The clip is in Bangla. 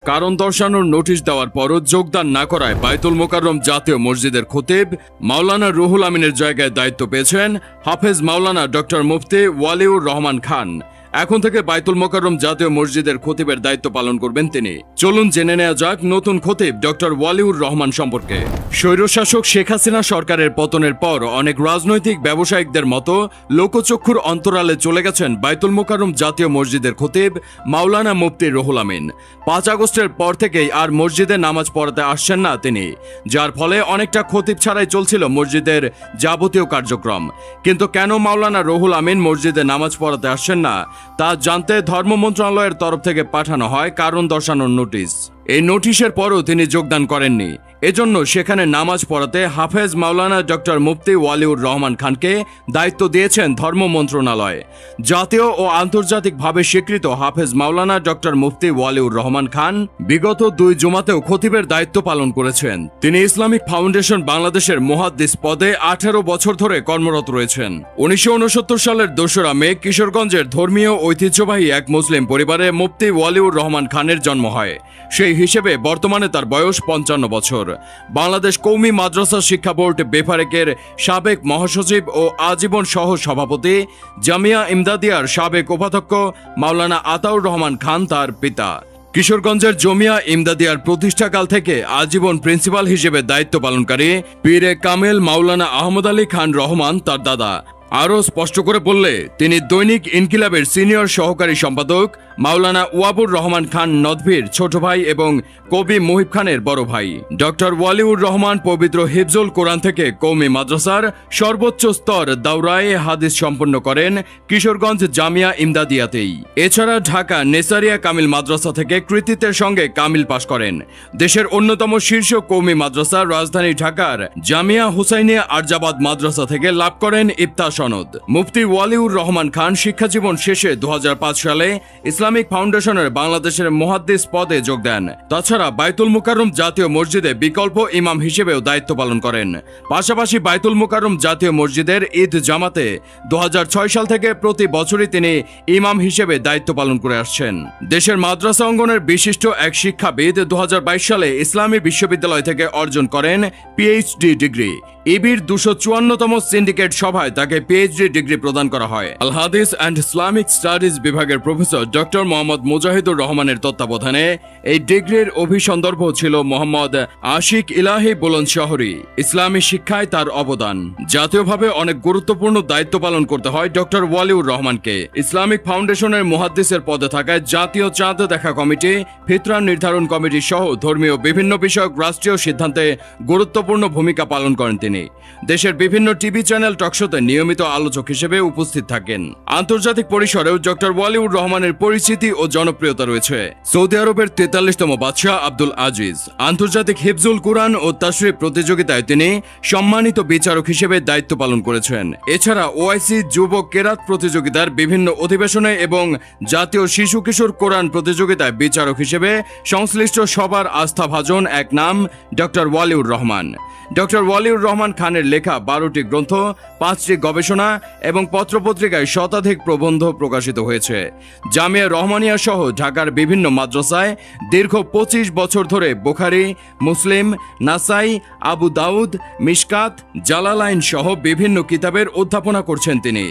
কারণ দর্শানোর নোটিশ দেওয়ার পরও যোগদান না করায় বায়তুল মোকাররম জাতীয় মসজিদের খতিব মাওলানা রুহুল আমিনের জায়গায় দায়িত্ব পেয়েছেন হাফেজ মাওলানা ডক্টর মুফতি ওয়ালিউর রহমান খান। এখন থেকে বায়তুল মোকাররম জাতীয় মসজিদের খতিবের দায়িত্ব পালন করবেন তিনি। চলুন জেনে নেওয়া যাক নতুন খতিব ডক্টর ওয়ালিউর রহমান সম্পর্কে। স্বৈরশাসক শেখ হাসিনা সরকারের পতনের পর অনেক রাজনৈতিক ব্যবসায়িকদের মতো লোকচক্ষুর অন্তরালে চলে গেছেন বায়তুল মোকাররম জাতীয় মসজিদের খতিব মাওলানা মুফতি রুহুল আমিন। 5 আগস্টের পর থেকেই আর মসজিদে নামাজ পড়াতে আসছেন না তিনি, যার ফলে অনেকটা খতিব ছাড়াই চলছিল মসজিদের যাবতীয় কার্যক্রম। কিন্তু কেন মাওলানা রুহুল আমিন মসজিদে নামাজ পড়াতে আসছেন না তা জানতে ধর্ম মন্ত্রণালয়ের তরফ থেকে পাঠানো হয় কারণ দর্শানোর নোটিশ। এই নোটিশের পরও তিনি যোগদান করেননি। এজন্য সেখানে নামাজ পড়াতে হাফেজ মাওলানা ডক্টর মুফতি ওয়ালিউর রহমান খানকে দায়িত্ব দিয়েছেন ধর্ম মন্ত্রণালয়। জাতীয় ও আন্তর্জাতিকভাবে স্বীকৃত হাফেজ মাওলানা ডক্টর মুফতি ওয়ালিউর রহমান খান বিগত 2 জুমাতেও খতিবের দায়িত্ব পালন করেছেন। তিনি ইসলামিক ফাউন্ডেশন বাংলাদেশের মুহাদ্দিস পদে 18 বছর ধরে কর্মরত রয়েছেন। 1969 সালের 2রা মে কিশোরগঞ্জের ধর্মীয় ঐতিহ্যবাহী এক মুসলিম পরিবারে মুফতি ওয়ালিউর রহমান খানের জন্ম হয়। সেই হিসেবে বর্তমানে তার বয়স 55 বছর। বাংলাদেশ কওমি মাদ্রাসা শিক্ষা বোর্ড বেফারেকের সাবেক মহাসচিব ও আজীবন সহ সভাপতি, জামিয়া ইমদাদিয়ার সাবেক উপাধ্যক্ষ মাওলানা আতাউর রহমান খান তার পিতা। কিশোরগঞ্জের জমিয়া ইমদাদিয়ার প্রতিষ্ঠাকাল থেকে আজীবন প্রিন্সিপাল হিসেবে দায়িত্ব পালনকারী পীরে কামেল মাওলানা আহমদ আলী খান রহমান তার দাদা। আরও স্পষ্ট করে বললে তিনি দৈনিক ইনকিলাবের সিনিয়র সহকারী সম্পাদক মাওলানা ওয়াবুর রহমান খান নদভীর ছোট ভাই এবং কবি মুহিব খানের বড় ভাই। ডক্টর ওয়ালিউর রহমান পবিত্র হিফজুল কোরআন থেকে কওমি মাদ্রাসার সর্বোচ্চ স্তর দাওরায়ে হাদিস সম্পন্ন করেন কিশোরগঞ্জ জামিয়া ইমদাদিয়াতেই। এছাড়া ঢাকা নেসারিয়া কামিল মাদ্রাসা থেকে কৃতিত্বের সঙ্গে কামিল পাশ করেন। দেশের অন্যতম শীর্ষ কওমি মাদ্রাসা রাজধানী ঢাকার জামিয়া হুসাইনিয়া আরজাবাদ মাদ্রাসা থেকে লাভ করেন ইফতা সনদ। মুফতি ওয়ালিউর রহমান খান শিক্ষাজীবন শেষে 2005 সালে ইসলামিক ফাউন্ডেশনের বাংলাদেশের মুহাদ্দিস পদে যোগ দেন। তাছাড়া বায়তুল মোকাররম জাতীয় মসজিদে বিকল্প ইমাম হিসেবেও দায়িত্ব পালন করেন। পাশাপাশি বায়তুল মোকাররম জাতীয় মসজিদের ঈদ জামাতে 2006 সাল থেকে প্রতি বছরই তিনি ইমাম হিসেবে দায়িত্ব পালন করে আসছেন। দেশের মাদ্রাসা অঙ্গনের বিশিষ্ট এক শিক্ষাবিদ 2022 সালে ইসলামী বিশ্ববিদ্যালয় থেকে অর্জন করেন পিএইচডি ডিগ্রি। ইবির 254তম সিন্ডিকেট সভায় তাকে পিএইচডি ডিগ্রি প্রদান করা হয়। আল হাদিস অ্যান্ড ইসলামিক স্টাডিজ বিভাগের প্রফেসর ডক্টর মোহাম্মদ মুজাহিদুর রহমানের তত্ত্বাবধানে এই ডিগ্রির অভিসন্দর্ভ ছিল মোহাম্মদ আশিক ইলাহি বুলন্দশহরী। ইসলামী শিক্ষায় তার অবদান। জাতীয়ভাবে অনেক গুরুত্বপূর্ণ দায়িত্ব পালন করতে হয় ডক্টর ওয়ালিউর রহমানকে। ইসলামিক ফাউন্ডেশনের মুহাদ্দিসের পদে থাকায় জাতীয় চাঁদ দেখা কমিটি, ফিতরা নির্ধারণ কমিটি সহ ধর্মীয় বিভিন্ন বিষয়ক রাষ্ট্রীয় সিদ্ধান্তে গুরুত্বপূর্ণ ভূমিকা পালন করেন তিনি। দেশের বিভিন্ন টিভি চ্যানেল টকশোতে নিয়মিত আলোচক হিসেবে উপস্থিত থাকেন। আন্তর্জাতিক পরিসরেও ডক্টর ওয়ালিউর রহমানের পরিচিতি ও জনপ্রিয়তা রয়েছে। সৌদি আরবের 43তম বাদশাহ আব্দুল আজিজ আন্তর্জাতিক হিফজুল কুরআন ও তাশরিহ প্রতিযোগিতায় তিনি সম্মানিত বিচারক হিসেবে দায়িত্ব পালন করেছেন। এছাড়া ওআইসি যুব কেরাত প্রতিযোগিতার বিভিন্ন অধিবেশনে এবং জাতীয় শিশু কিশোর কোরআন প্রতিযোগিতায় বিচারক হিসেবে সংশ্লিষ্ট সবার আস্থাভাজন এক নাম ডক্টর ওয়ালিউর রহমান। ডক্টর ওয়ালিউর রহমান খানের লেখা 12টি গ্রন্থ, 5টি গবেষণা এবং পত্রপত্রিকায় শতাধিক প্রবন্ধ প্রকাশিত হয়েছে। জামিয়া রহমানিয়া সহ ঢাকার বিভিন্ন মাদ্রাসায় দীর্ঘ 25 বছর ধরে বুখারী, মুসলিম, নাসাই, আবু দাউদ, মিশকাত, জালালাইন সহ বিভিন্ন কিতাবের অধ্যাপনা করছেন তিনি।